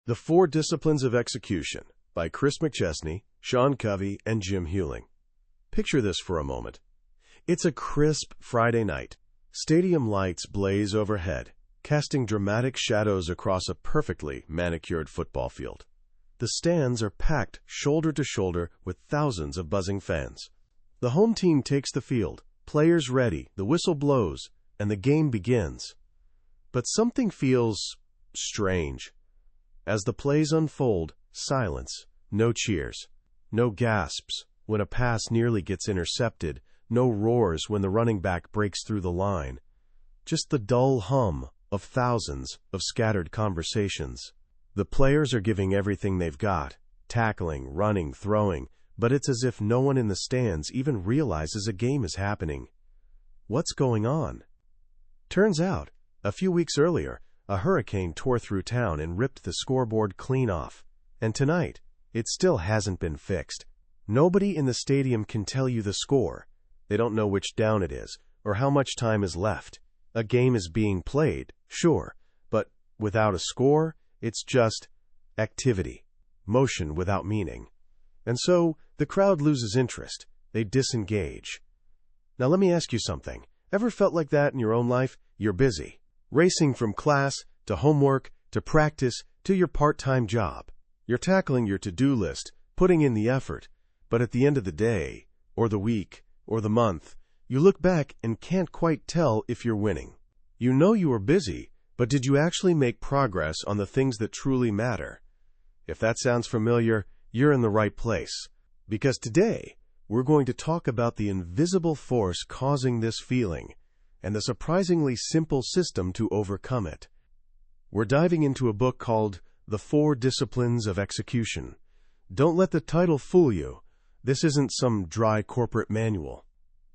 The Four Disciplines of Execution by Chris McChesney, Covey, and Jim Huling. Picture this for a moment. It's a crisp Friday night. Stadium lights blaze overhead, casting dramatic shadows across a perfectly manicured football field. The stands are packed shoulder to shoulder with thousands of buzzing fans. The home team takes the field, players ready, the whistle blows, and the game begins. But something feels strange. As the plays unfold, silence, no cheers, no gasps when a pass nearly gets intercepted, no roars when the running back breaks through the line. Just the dull hum of thousands of scattered conversations. The players are giving everything they've got, tackling, running, throwing, but it's as if no one in the stands even realizes a game is happening. What's going on? Turns out, a few weeks earlier, a hurricane tore through town and ripped the scoreboard clean off. And tonight, it still hasn't been fixed. Nobody in the stadium can tell you the score. They don't know which down it is, or how much time is left. A game is being played, sure, but without a score, it's just activity, motion without meaning. And so, the crowd loses interest. They disengage. Now let me ask you something. Ever felt like that in your own life? You're busy. Racing from class, to homework, to practice, to your part-time job. You're tackling your to-do list, putting in the effort, but at the end of the day, or the week, or the month, you look back and can't quite tell if you're winning. You know you were busy, but did you actually make progress on the things that truly matter? If that sounds familiar, you're in the right place. Because today, we're going to talk about the invisible force causing this feeling, and the surprisingly simple system to overcome it. We're diving into a book called The Four Disciplines of Execution. Don't let the title fool you. This isn't some dry corporate manual.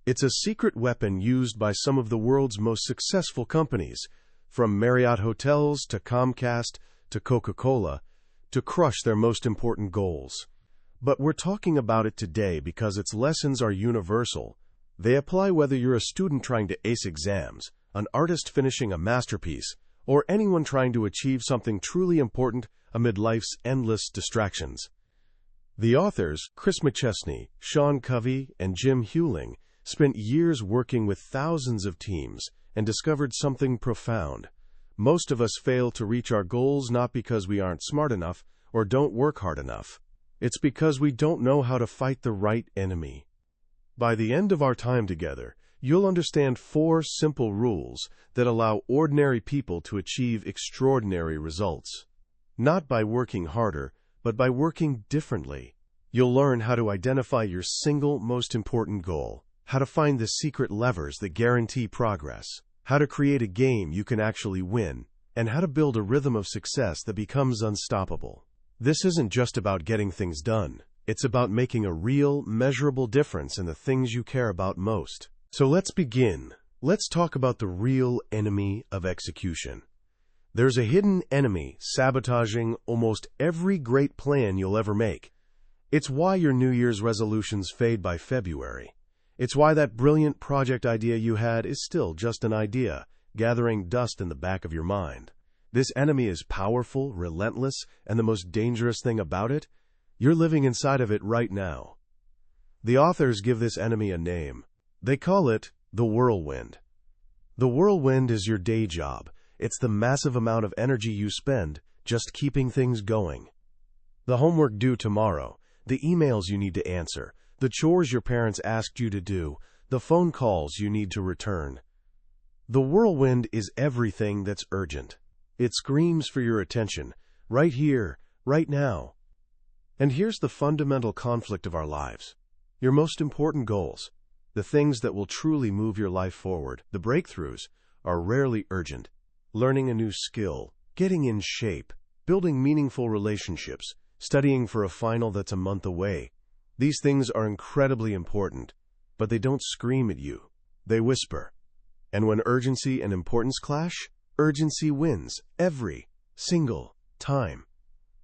It's a secret weapon used by some of the world's most successful companies, from Marriott Hotels to Comcast to Coca-Cola, to crush their most important goals. But we're talking about it today because its lessons are universal. They apply whether you're a student trying to ace exams, an artist finishing a masterpiece, or anyone trying to achieve something truly important amid life's endless distractions. The authors, Chris McChesney, Covey, and Jim Huling, spent years working with thousands of teams and discovered something profound. Most of us fail to reach our goals not because we aren't smart enough or don't work hard enough. It's because we don't know how to fight the right enemy. By the end of our time together, you'll understand 4 simple rules that allow ordinary people to achieve extraordinary results. Not by working harder, but by working differently. You'll learn how to identify your single most important goal, how to find the secret levers that guarantee progress, how to create a game you can actually win, and how to build a rhythm of success that becomes unstoppable. This isn't just about getting things done. It's about making a real, measurable difference in the things you care about most. So let's begin. Let's talk about the real enemy of execution. There's a hidden enemy sabotaging almost every great plan you'll ever make. It's why your New Year's resolutions fade by February. It's why that brilliant project idea you had is still just an idea, gathering dust in the back of your mind. This enemy is powerful, relentless, and the most dangerous thing about it, you're living inside of it right now. The authors give this enemy a name. They call it the whirlwind. The whirlwind is your day job. It's the massive amount of energy you spend just keeping things going. The homework due tomorrow, the emails you need to answer, the chores your parents asked you to do, the phone calls you need to return. The whirlwind is everything that's urgent. It screams for your attention, right here, right now. And here's the fundamental conflict of our lives. Your most important goals, the things that will truly move your life forward, the breakthroughs, are rarely urgent. Learning a new skill, getting in shape, building meaningful relationships, studying for a final that's a month away. These things are incredibly important, but they don't scream at you. They whisper. And when urgency and importance clash, urgency wins every single time.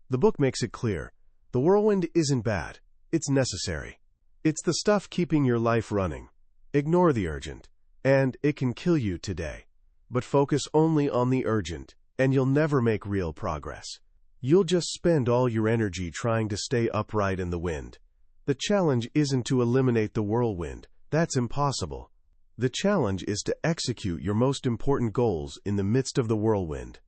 The book makes it clear. The whirlwind isn't bad. It's necessary. It's the stuff keeping your life running. Ignore the urgent, and it can kill you today. But focus only on the urgent, and you'll never make real progress. You'll just spend all your energy trying to stay upright in the wind. The challenge isn't to eliminate the whirlwind. That's impossible. The challenge is to execute your most important goals in the midst of the whirlwind.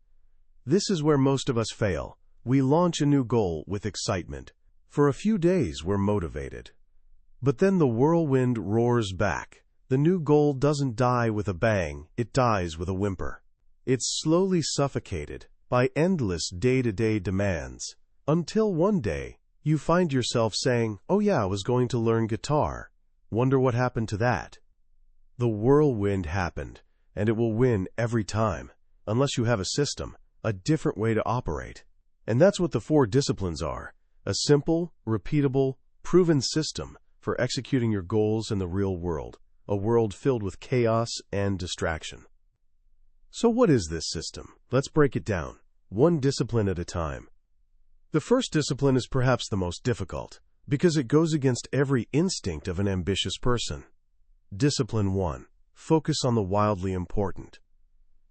This is where most of us fail. We launch a new goal with excitement. For a few days, we're motivated. But then the whirlwind roars back. The new goal doesn't die with a bang, it dies with a whimper. It's slowly suffocated by endless day-to-day demands, until one day, you find yourself saying, "Oh yeah, I was going to learn guitar. Wonder what happened to that?" The whirlwind happened, and it will win every time, unless you have a system, a different way to operate. And that's what the 4 disciplines are: a simple, repeatable, proven system for executing your goals in the real world, a world filled with chaos and distraction. So what is this system? Let's break it down, one discipline at a time. The first discipline is perhaps the most difficult, because it goes against every instinct of an ambitious person. Discipline 1. Focus on the wildly important.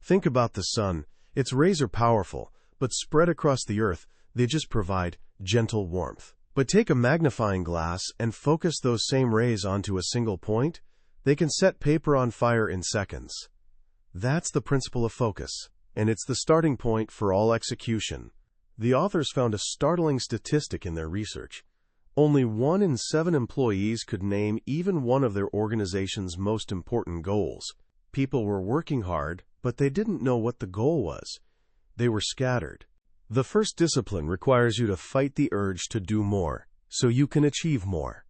Think about the sun. Its rays are powerful, but spread across the earth, they just provide gentle warmth. But take a magnifying glass and focus those same rays onto a single point, they can set paper on fire in seconds. That's the principle of focus, and it's the starting point for all execution. The authors found a startling statistic in their research. Only 1 in 7 employees could name even one of their organization's most important goals. People were working hard, but they didn't know what the goal was. They were scattered. The first discipline requires you to fight the urge to do more, so you can achieve more.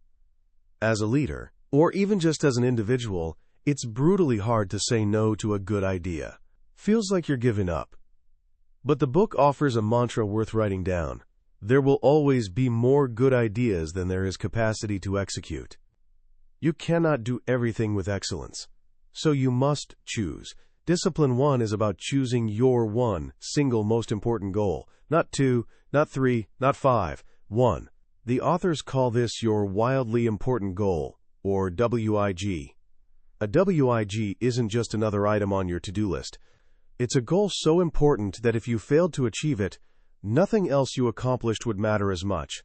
As a leader, or even just as an individual, it's brutally hard to say no to a good idea. Feels like you're giving up. But the book offers a mantra worth writing down. There will always be more good ideas than there is capacity to execute. You cannot do everything with excellence, so you must choose. Discipline 1 is about choosing your one single most important goal. Not 2, not 3, not 5, 1. The authors call this your wildly important goal, or WIG. A WIG isn't just another item on your to-do list. It's a goal so important that if you failed to achieve it, nothing else you accomplished would matter as much.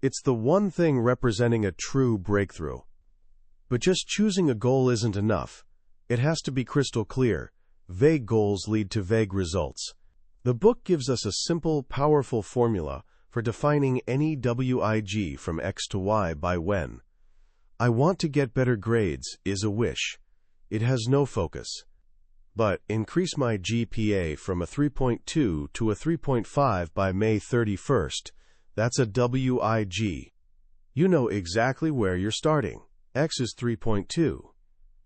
It's the one thing representing a true breakthrough. But just choosing a goal isn't enough. It has to be crystal clear. Vague goals lead to vague results. The book gives us a simple, powerful formula for defining any WIG from X to Y by when. I want to get better grades is a wish. It has no focus. But increase my GPA from a 3.2 to a 3.5 by May 31st. That's a WIG. You know exactly where you're starting. X is 3.2.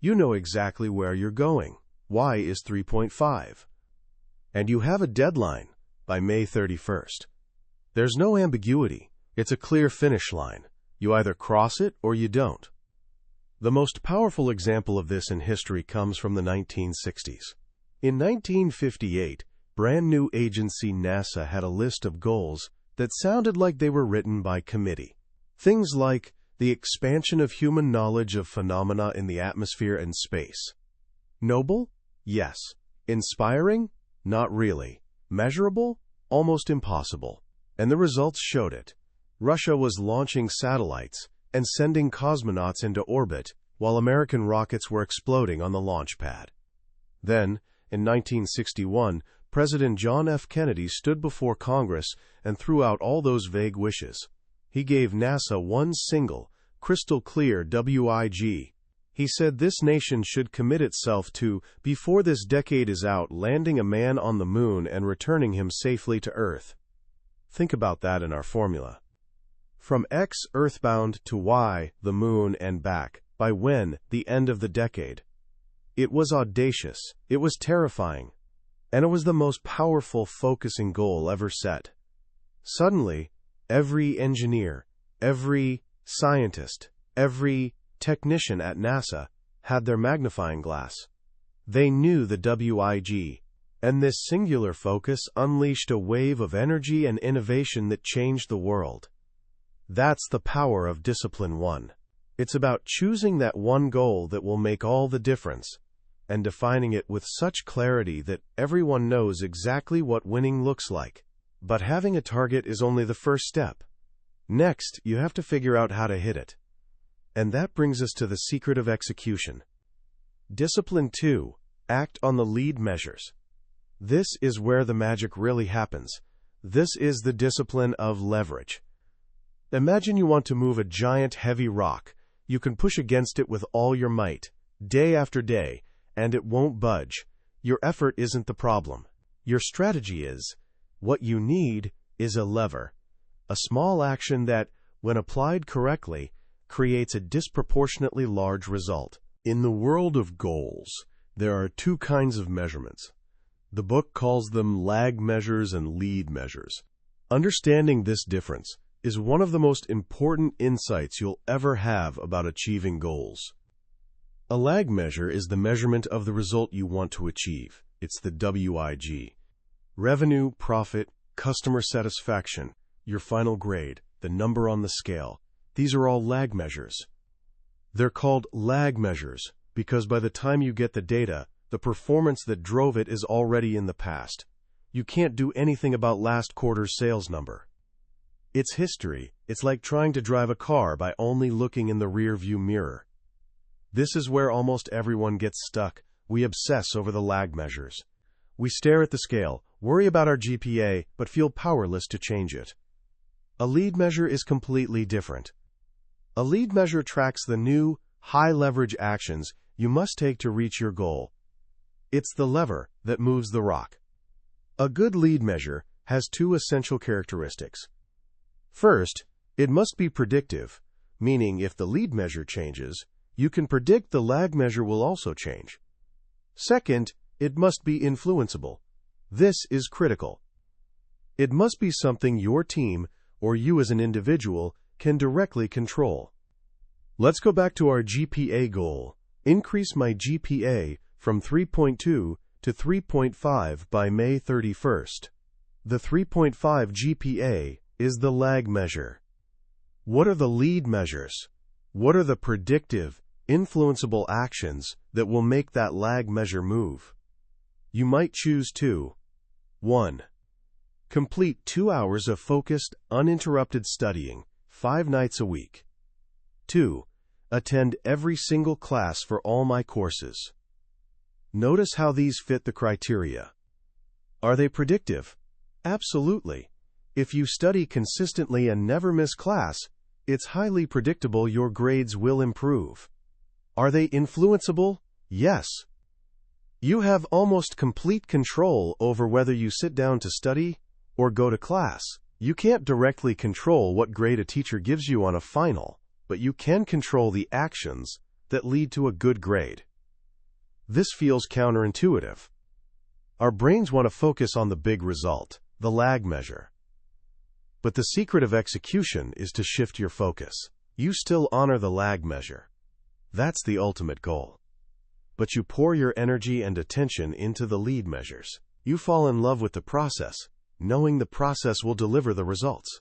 You know exactly where you're going. Y is 3.5. And you have a deadline by May 31st. There's no ambiguity. It's a clear finish line. You either cross it or you don't. The most powerful example of this in history comes from the 1960s. In 1958, brand new agency NASA had a list of goals that sounded like they were written by committee. Things like the expansion of human knowledge of phenomena in the atmosphere and space. Noble? Yes. Inspiring? Not really. Measurable? Almost impossible. And the results showed it. Russia was launching satellites and sending cosmonauts into orbit, while American rockets were exploding on the launch pad. Then, in 1961, President John F. Kennedy stood before Congress and threw out all those vague wishes. He gave NASA one single, crystal-clear WIG. He said this nation should commit itself to, before this decade is out, landing a man on the moon and returning him safely to Earth. Think about that in our formula. From X, earthbound, to Y, the moon, and back, by when, the end of the decade. It was audacious, it was terrifying, and it was the most powerful focusing goal ever set. Suddenly, every engineer, every scientist, every technician at NASA had their magnifying glass. They knew the WIG, and this singular focus unleashed a wave of energy and innovation that changed the world. That's the power of Discipline 1. It's about choosing that one goal that will make all the difference, and defining it with such clarity that everyone knows exactly what winning looks like. But having a target is only the first step. Next, you have to figure out how to hit it. And that brings us to the secret of execution. Discipline 2. Act on the lead measures. This is where the magic really happens. This is the discipline of leverage. Imagine you want to move a giant heavy rock. You can push against it with all your might, day after day, and it won't budge. Your effort isn't the problem. Your strategy is. What you need is a lever. A small action that, when applied correctly, creates a disproportionately large result. In the world of goals, there are two kinds of measurements. The book calls them lag measures and lead measures. Understanding this difference is one of the most important insights you'll ever have about achieving goals. A lag measure is the measurement of the result you want to achieve. It's the WIG. Revenue, profit, customer satisfaction, your final grade, the number on the scale. These are all lag measures. They're called lag measures because by the time you get the data, the performance that drove it is already in the past. You can't do anything about last quarter's sales number. It's history. It's like trying to drive a car by only looking in the rear-view mirror. This is where almost everyone gets stuck. We obsess over the lag measures. We stare at the scale, worry about our GPA, but feel powerless to change it. A lead measure is completely different. A lead measure tracks the new, high-leverage actions you must take to reach your goal. It's the lever that moves the rock. A good lead measure has two essential characteristics. First, it must be predictive, meaning if the lead measure changes, you can predict the lag measure will also change. Second, it must be influenceable. This is critical. It must be something your team, or you as an individual, can directly control. Let's go back to our GPA goal. Increase my GPA from 3.2 to 3.5 by May 31st. The 3.5 GPA is the lag measure. What are the lead measures? What are the predictive, influenceable actions that will make that lag measure move? You might choose to 1. Complete 2 hours of focused, uninterrupted studying, 5 nights a week. 2. Attend every single class for all my courses. Notice how these fit the criteria. Are they predictive? Absolutely. If you study consistently and never miss class, it's highly predictable your grades will improve. Are they influenceable? Yes. You have almost complete control over whether you sit down to study or go to class. You can't directly control what grade a teacher gives you on a final, but you can control the actions that lead to a good grade. This feels counterintuitive. Our brains want to focus on the big result, the lag measure. But the secret of execution is to shift your focus. You still honor the lag measure. That's the ultimate goal. But you pour your energy and attention into the lead measures. You fall in love with the process, knowing the process will deliver the results.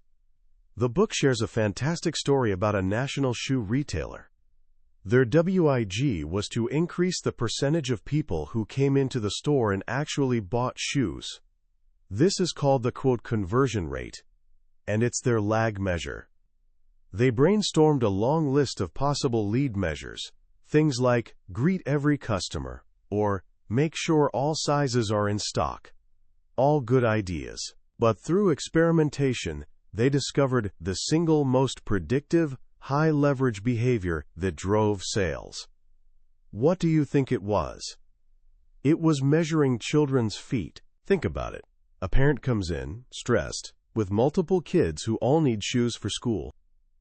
The book shares a fantastic story about a national shoe retailer. Their WIG was to increase the percentage of people who came into the store and actually bought shoes. This is called the quote conversion rate, and it's their lag measure. They brainstormed a long list of possible lead measures, things like greet every customer or make sure all sizes are in stock. All good ideas. But through experimentation, they discovered the single most predictive, high-leverage behavior that drove sales. What do you think it was? It was measuring children's feet. Think about it. A parent comes in, stressed, with multiple kids who all need shoes for school.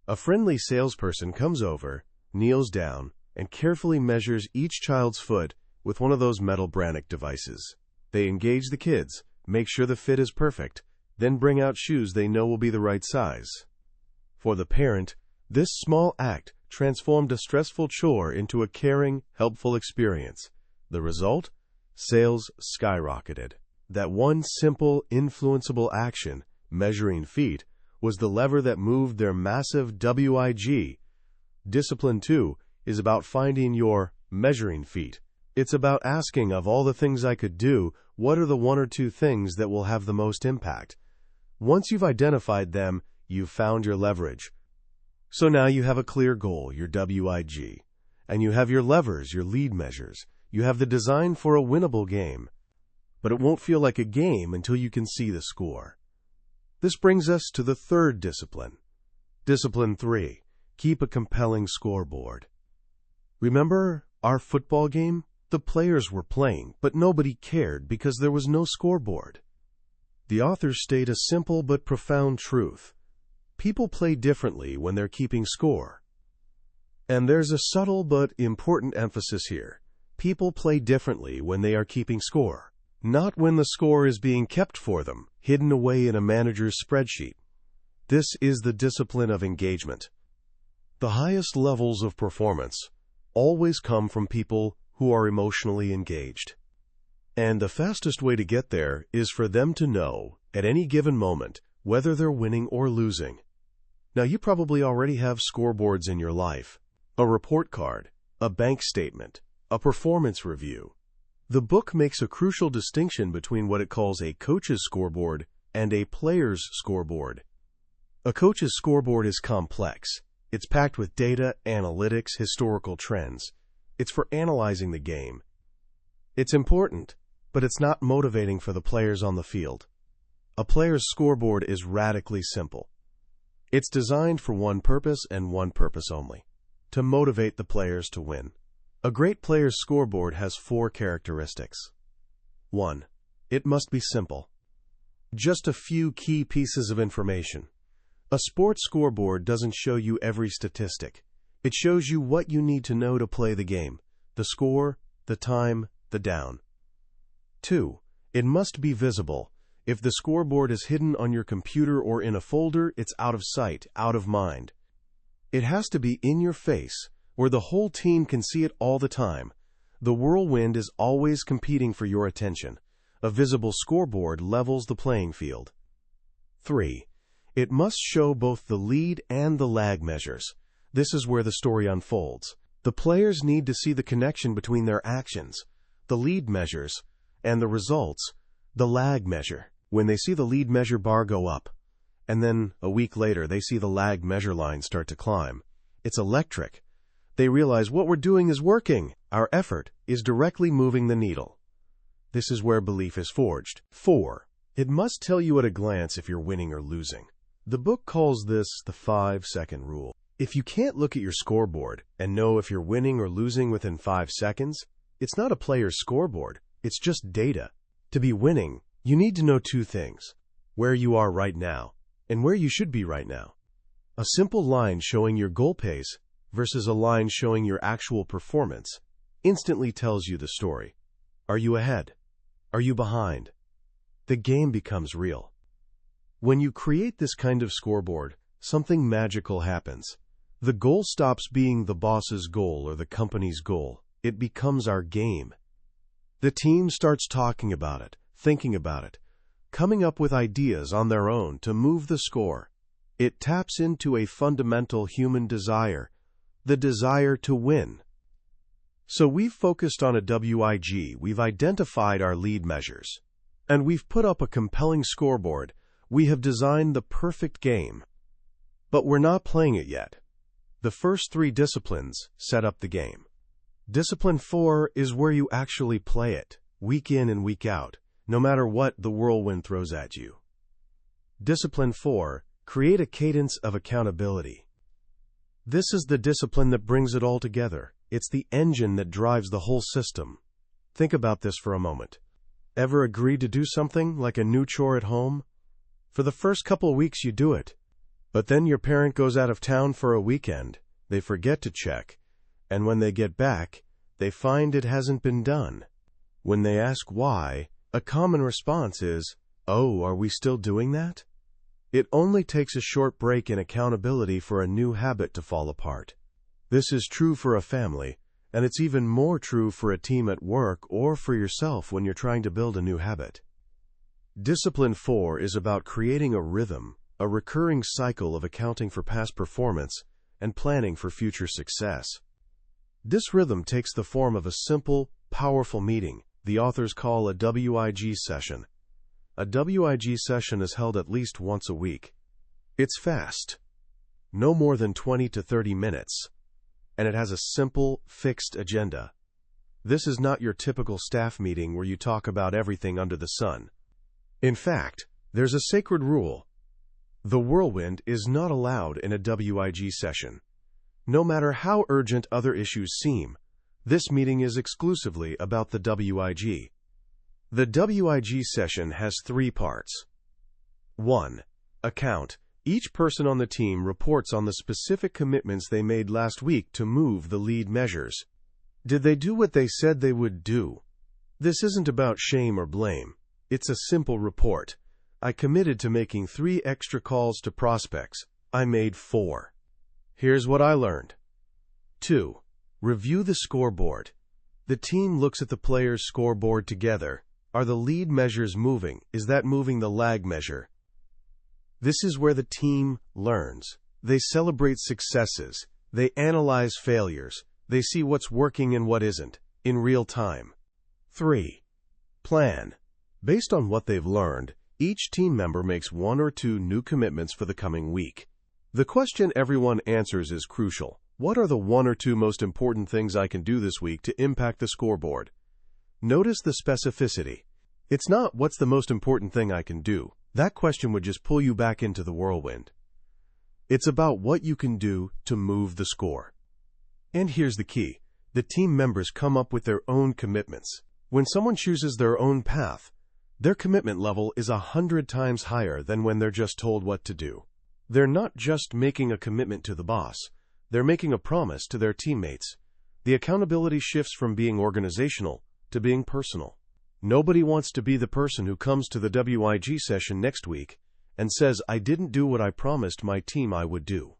A friendly salesperson comes over, kneels down, and carefully measures each child's foot with one of those metal Brannick devices. They engage the kids, make sure the fit is perfect, then bring out shoes they know will be the right size. For the parent, this small act transformed a stressful chore into a caring, helpful experience. The result? Sales skyrocketed. That one simple, influenceable action, measuring feet, was the lever that moved their massive WIG. Discipline 2 is about finding your measuring feet. It's about asking, of all the things I could do, what are the 1 or 2 things that will have the most impact? Once you've identified them, you've found your leverage. So now you have a clear goal, your WIG, and you have your levers, your lead measures. You have the design for a winnable game, but it won't feel like a game until you can see the score. This brings us to the third discipline. Discipline 3, keep a compelling scoreboard. Remember our football game? The players were playing, but nobody cared because there was no scoreboard. The authors state a simple but profound truth. People play differently when they're keeping score. And there's a subtle but important emphasis here. People play differently when they are keeping score, not when the score is being kept for them, hidden away in a manager's spreadsheet. This is the discipline of engagement. The highest levels of performance always come from people who are emotionally engaged. And the fastest way to get there is for them to know, at any given moment, whether they're winning or losing. Now, you probably already have scoreboards in your life. A report card, a bank statement, a performance review. The book makes a crucial distinction between what it calls a coach's scoreboard and a player's scoreboard. A coach's scoreboard is complex. It's packed with data, analytics, historical trends. It's for analyzing the game. It's important, but it's not motivating for the players on the field. A player's scoreboard is radically simple. It's designed for one purpose and one purpose only: to motivate the players to win. A great player's scoreboard has 4 characteristics. 1. It must be simple. Just a few key pieces of information. A sports scoreboard doesn't show you every statistic. It shows you what you need to know to play the game: the score, the time, the down. 2. It must be visible. If the scoreboard is hidden on your computer or in a folder, it's out of sight, out of mind. It has to be in your face, where the whole team can see it all the time. The whirlwind is always competing for your attention. A visible scoreboard levels the playing field. 3. It must show both the lead and the lag measures. This is where the story unfolds. The players need to see the connection between their actions, the lead measures, and the results, the lag measure. When they see the lead measure bar go up, and then a week later they see the lag measure line start to climb, it's electric. They realize what we're doing is working. Our effort is directly moving the needle. This is where belief is forged. 4. It must tell you at a glance if you're winning or losing. The book calls this the 5-second rule. If you can't look at your scoreboard and know if you're winning or losing within 5 seconds, it's not a player's scoreboard. It's just data. To be winning, you need to know 2 things: where you are right now and where you should be right now. A simple line showing your goal pace versus a line showing your actual performance instantly tells you the story. Are you ahead? Are you behind? The game becomes real. When you create this kind of scoreboard, something magical happens. The goal stops being the boss's goal or the company's goal. It becomes our game. The team starts talking about it, thinking about it, coming up with ideas on their own to move the score. It taps into a fundamental human desire, the desire to win. So we've focused on a WIG, we've identified our lead measures, and we've put up a compelling scoreboard. We have designed the perfect game. But we're not playing it yet. The first 3 disciplines set up the game. Discipline 4 is where you actually play it, week in and week out, no matter what the whirlwind throws at you. Discipline 4, create a cadence of accountability. This is the discipline that brings it all together. It's the engine that drives the whole system. Think about this for a moment. Ever agreed to do something like a new chore at home? For the first couple weeks you do it. But then your parent goes out of town for a weekend. They forget to check. And when they get back, they find it hasn't been done. When they ask why, a common response is, "Oh, are we still doing that?" It only takes a short break in accountability for a new habit to fall apart. This is true for a family, and it's even more true for a team at work or for yourself when you're trying to build a new habit. Discipline 4 is about creating a rhythm, a recurring cycle of accounting for past performance and planning for future success. This rhythm takes the form of a simple, powerful meeting the authors call a WIG session. A WIG session is held at least once a week. It's fast, no more than 20 to 30 minutes, and it has a simple, fixed agenda. This is not your typical staff meeting where you talk about everything under the sun. In fact, there's a sacred rule. The whirlwind is not allowed in a WIG session. No matter how urgent other issues seem, this meeting is exclusively about the WIG. The WIG session has 3 parts. 1. Account. Each person on the team reports on the specific commitments they made last week to move the lead measures. Did they do what they said they would do? This isn't about shame or blame. It's a simple report. I committed to making 3 extra calls to prospects. I made 4. Here's what I learned. 2. Review the scoreboard. The team looks at the players' scoreboard together. Are the lead measures moving? Is that moving the lag measure? This is where the team learns. They celebrate successes. They analyze failures. They see what's working and what isn't, in real time. 3. Plan. Based on what they've learned, each team member makes 1 or 2 new commitments for the coming week. The question everyone answers is crucial. What are the 1 or 2 most important things I can do this week to impact the scoreboard? Notice the specificity. It's not what's the most important thing I can do. That question would just pull you back into the whirlwind. It's about what you can do to move the score. And here's the key. The team members come up with their own commitments. When someone chooses their own path, their commitment level is 100 times higher than when they're just told what to do. They're not just making a commitment to the boss. They're making a promise to their teammates. The accountability shifts from being organizational to being personal. Nobody wants to be the person who comes to the WIG session next week and says, I didn't do what I promised my team I would do.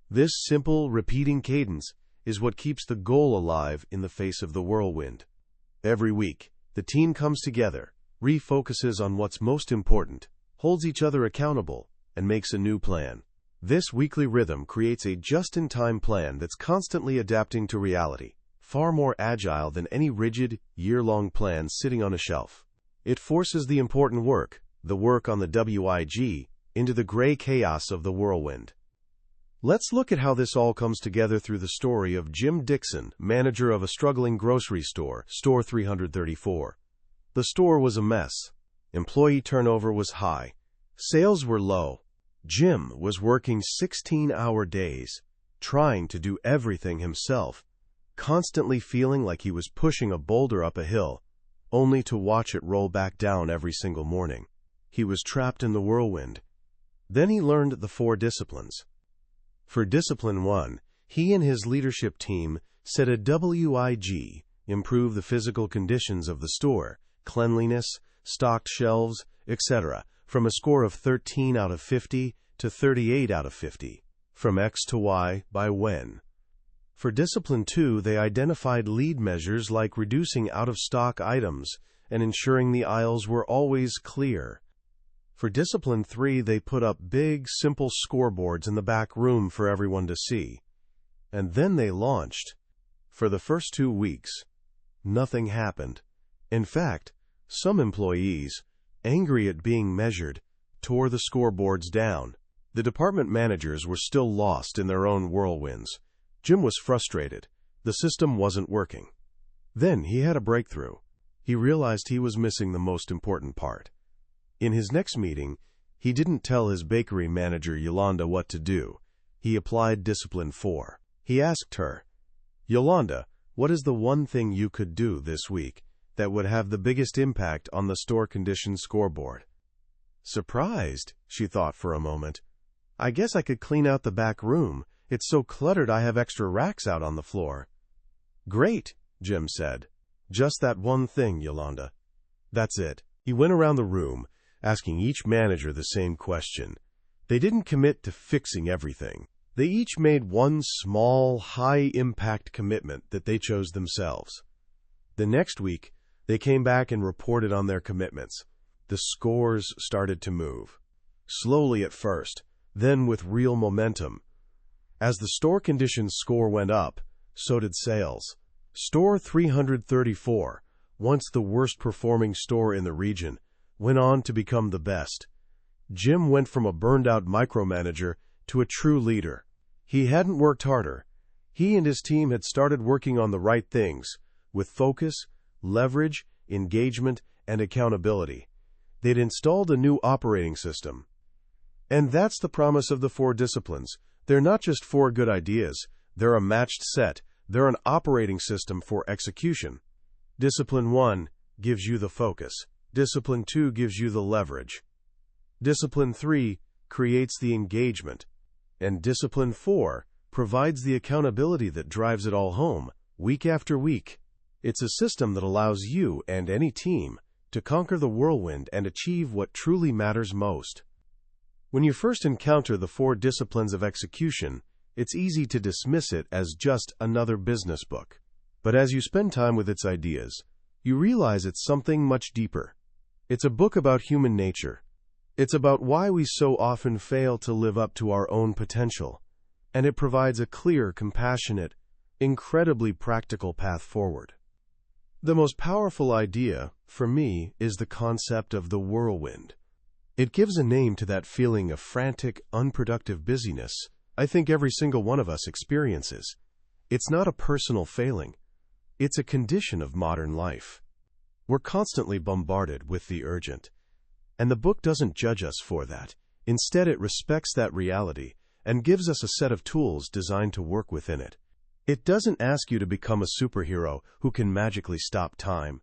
This simple, repeating cadence is what keeps the goal alive in the face of the whirlwind. Every week, the team comes together, refocuses on what's most important, holds each other accountable, and makes a new plan. This weekly rhythm creates a just-in-time plan that's constantly adapting to reality, far more agile than any rigid, year-long plan sitting on a shelf. It forces the important work, the work on the WIG, into the gray chaos of the whirlwind. Let's look at how this all comes together through the story of Jim Dixon, manager of a struggling grocery store, Store 334. The store was a mess. Employee turnover was high. Sales were low. Jim was working 16-hour days, trying to do everything himself, constantly feeling like he was pushing a boulder up a hill, only to watch it roll back down every single morning. He was trapped in the whirlwind. Then he learned the 4 disciplines. For Discipline 1, he and his leadership team set a WIG, improve the physical conditions of the store, cleanliness, stocked shelves, etc., from a score of 13 out of 50 to 38 out of 50, from X to Y by when. For Discipline 2, they identified lead measures like reducing out-of-stock items and ensuring the aisles were always clear. For Discipline 3, they put up big, simple scoreboards in the back room for everyone to see. And then they launched. For the first 2 weeks, nothing happened. In fact, some employees, angry at being measured, tore the scoreboards down. The department managers were still lost in their own whirlwinds. Jim was frustrated. The system wasn't working. Then he had a breakthrough. He realized he was missing the most important part. In his next meeting, he didn't tell his bakery manager Yolanda what to do. He applied Discipline 4. He asked her, Yolanda, what is the one thing you could do this week that would have the biggest impact on the store condition scoreboard? Surprised, she thought for a moment. I guess I could clean out the back room. It's so cluttered I have extra racks out on the floor. Great, Jim said. Just that one thing, Yolanda. That's it. He went around the room, asking each manager the same question. They didn't commit to fixing everything. They each made one small, high-impact commitment that they chose themselves. The next week, they came back and reported on their commitments. The scores started to move. Slowly at first, then with real momentum. As the store conditions score went up, so did sales. Store 334, once the worst-performing store in the region, went on to become the best. Jim went from a burned-out micromanager to a true leader. He hadn't worked harder. He and his team had started working on the right things, with focus, leverage, engagement, and accountability. They'd installed a new operating system. And that's the promise of the 4 disciplines. They're not just 4 good ideas. They're a matched set. They're an operating system for execution. Discipline 1 gives you the focus. Discipline 2 gives you the leverage. Discipline 3 creates the engagement. And Discipline 4 provides the accountability that drives it all home, week after week. It's a system that allows you and any team to conquer the whirlwind and achieve what truly matters most. When you first encounter the 4 disciplines of execution, it's easy to dismiss it as just another business book. But as you spend time with its ideas, you realize it's something much deeper. It's a book about human nature. It's about why we so often fail to live up to our own potential. And it provides a clear, compassionate, incredibly practical path forward. The most powerful idea, for me, is the concept of the whirlwind. It gives a name to that feeling of frantic, unproductive busyness I think every single one of us experiences. It's not a personal failing. It's a condition of modern life. We're constantly bombarded with the urgent. And the book doesn't judge us for that. Instead, it respects that reality and gives us a set of tools designed to work within it. It doesn't ask you to become a superhero who can magically stop time.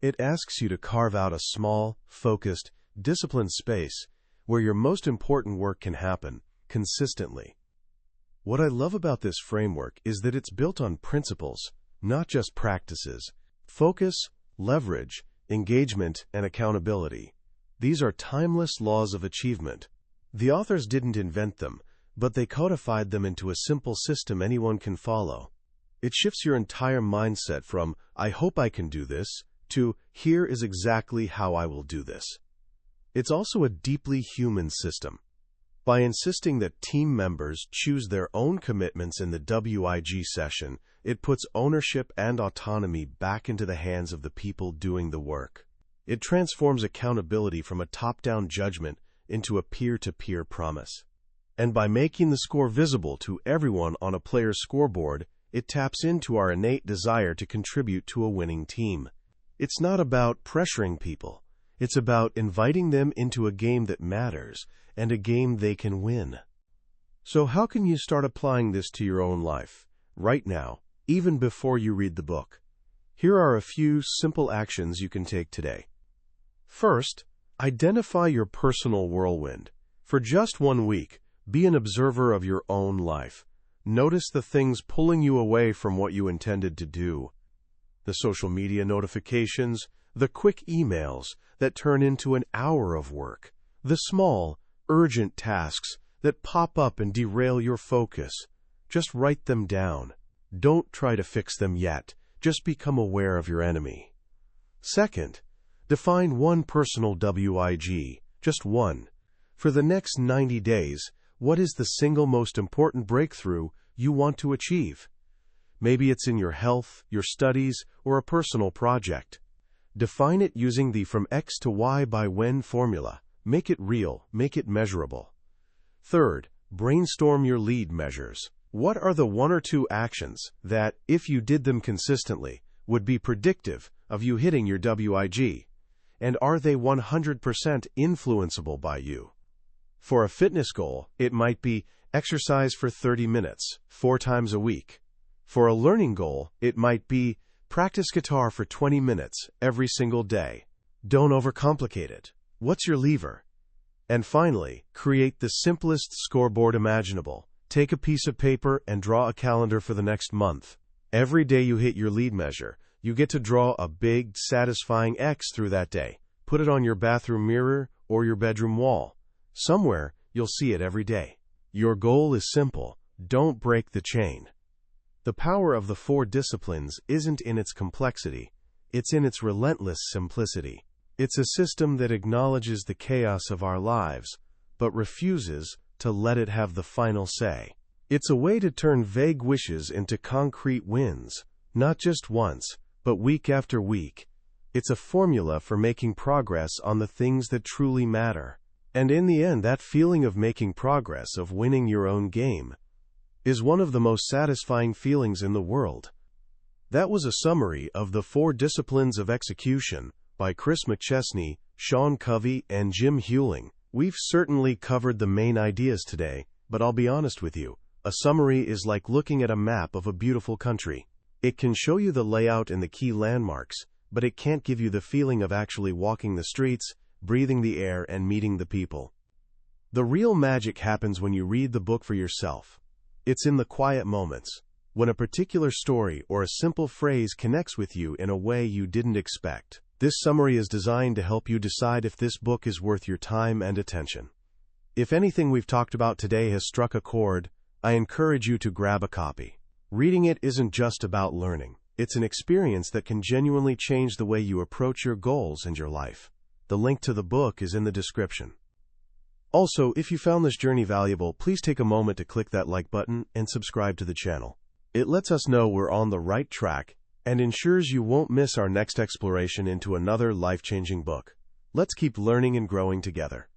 It asks you to carve out a small, focused, disciplined space where your most important work can happen, consistently. What I love about this framework is that it's built on principles, not just practices. Focus, leverage, engagement, and accountability. These are timeless laws of achievement. The authors didn't invent them, but they codified them into a simple system anyone can follow. It shifts your entire mindset from, "I hope I can do this," to, "Here is exactly how I will do this." It's also a deeply human system. By insisting that team members choose their own commitments in the WIG session, it puts ownership and autonomy back into the hands of the people doing the work. It transforms accountability from a top-down judgment into a peer-to-peer promise. And by making the score visible to everyone on a player's scoreboard, it taps into our innate desire to contribute to a winning team. It's not about pressuring people. It's about inviting them into a game that matters and a game they can win. So how can you start applying this to your own life, right now, even before you read the book? Here are a few simple actions you can take today. First, identify your personal whirlwind. For just 1 week, be an observer of your own life. Notice the things pulling you away from what you intended to do. The social media notifications, the quick emails that turn into an hour of work, the small, urgent tasks that pop up and derail your focus. Just write them down. Don't try to fix them yet. Just become aware of your enemy. Second, define one personal WIG, just one. For the next 90 days, what is the single most important breakthrough you want to achieve? Maybe it's in your health, your studies, or a personal project. Define it using the from X to Y by when formula. Make it real, make it measurable. Third, brainstorm your lead measures. What are the 1 or 2 actions that, if you did them consistently, would be predictive of you hitting your WIG? And are they 100% influenceable by you? For a fitness goal, it might be exercise for 30 minutes, 4 times a week. For a learning goal, it might be practice guitar for 20 minutes every single day. Don't overcomplicate it. What's your lever? And finally, create the simplest scoreboard imaginable. Take a piece of paper and draw a calendar for the next month. Every day you hit your lead measure, you get to draw a big, satisfying X through that day. Put it on your bathroom mirror or your bedroom wall. Somewhere, you'll see it every day. Your goal is simple. Don't break the chain. The power of the 4 disciplines isn't in its complexity. It's in its relentless simplicity. It's a system that acknowledges the chaos of our lives, but refuses to let it have the final say. It's a way to turn vague wishes into concrete wins, not just once, but week after week. It's a formula for making progress on the things that truly matter. And in the end, that feeling of making progress, of winning your own game, is one of the most satisfying feelings in the world. That was a summary of the 4 Disciplines of Execution by Chris McChesney, Sean Covey, and Jim Huling. We've certainly covered the main ideas today, but I'll be honest with you, a summary is like looking at a map of a beautiful country. It can show you the layout and the key landmarks, but it can't give you the feeling of actually walking the streets, breathing the air, and meeting the people. The real magic happens when you read the book for yourself. It's in the quiet moments, when a particular story or a simple phrase connects with you in a way you didn't expect. This summary is designed to help you decide if this book is worth your time and attention. If anything we've talked about today has struck a chord, I encourage you to grab a copy. Reading it isn't just about learning. It's an experience that can genuinely change the way you approach your goals and your life. The link to the book is in the description. Also, if you found this journey valuable, please take a moment to click that like button and subscribe to the channel. It lets us know we're on the right track and ensures you won't miss our next exploration into another life-changing book. Let's keep learning and growing together.